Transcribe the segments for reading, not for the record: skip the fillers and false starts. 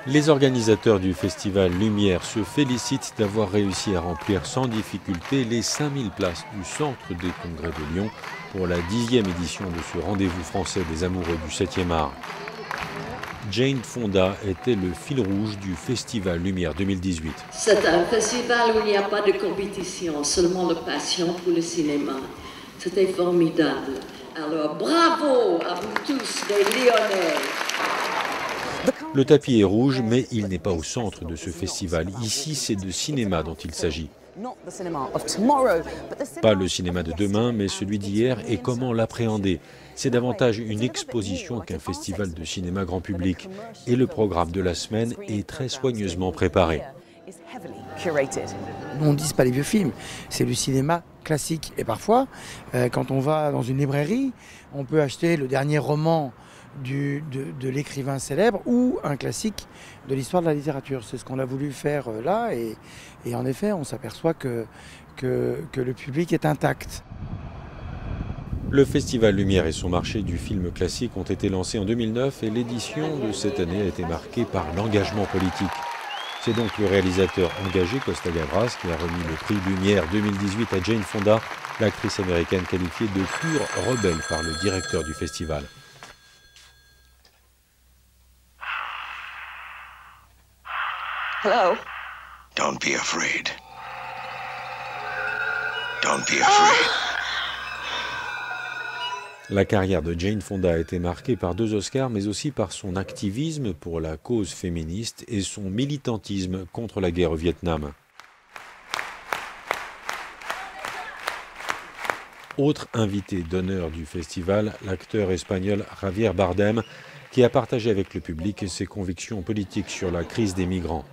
Les organisateurs du festival Lumière se félicitent d'avoir réussi à remplir sans difficulté les 5000 places du Centre des Congrès de Lyon pour la 10e édition de ce rendez-vous français des amoureux du 7e art. Jane Fonda était le fil rouge du festival Lumière 2018. C'est un festival où il n'y a pas de compétition, seulement de passion pour le cinéma. C'était formidable. Alors bravo à vous tous, les Lyonnais. Le tapis est rouge, mais il n'est pas au centre de ce festival. Ici, c'est de cinéma dont il s'agit. Pas le cinéma de demain, mais celui d'hier et comment l'appréhender. C'est davantage une exposition qu'un festival de cinéma grand public. Et le programme de la semaine est très soigneusement préparé. On ne dit pas les vieux films, c'est le cinéma classique. Et parfois, quand on va dans une librairie, on peut acheter le dernier roman de l'écrivain célèbre ou un classique de l'histoire de la littérature. C'est ce qu'on a voulu faire là et en effet on s'aperçoit que le public est intact. Le Festival Lumière et son marché du film classique ont été lancés en 2009 et l'édition de cette année a été marquée par l'engagement politique. C'est donc le réalisateur engagé Costa Gavras qui a remis le prix Lumière 2018 à Jane Fonda, l'actrice américaine qualifiée de pure rebelle par le directeur du festival. Hello? Don't be afraid. Don't be afraid. La carrière de Jane Fonda a été marquée par 2 Oscars, mais aussi par son activisme pour la cause féministe et son militantisme contre la guerre au Vietnam. Autre invité d'honneur du festival, l'acteur espagnol Javier Bardem, qui a partagé avec le public ses convictions politiques sur la crise des migrants.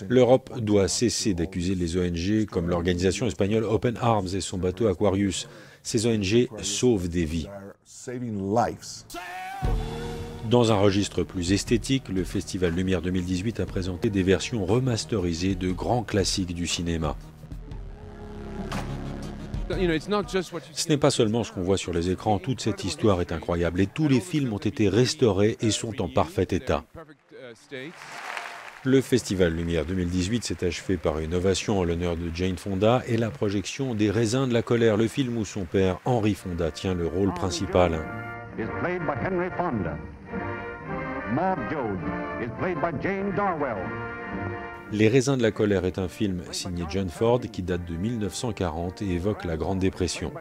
L'Europe doit cesser d'accuser les ONG comme l'organisation espagnole Open Arms et son bateau Aquarius. Ces ONG sauvent des vies. Dans un registre plus esthétique, le Festival Lumière 2018 a présenté des versions remasterisées de grands classiques du cinéma. Ce n'est pas seulement ce qu'on voit sur les écrans, toute cette histoire est incroyable et tous les films ont été restaurés et sont en parfait état. Le Festival Lumière 2018 s'est achevé par une ovation en l'honneur de Jane Fonda et la projection des Raisins de la colère, le film où son père, Henry Fonda, tient le rôle principal. Les Raisins de la colère est un film signé John Ford qui date de 1940 et évoque la Grande Dépression.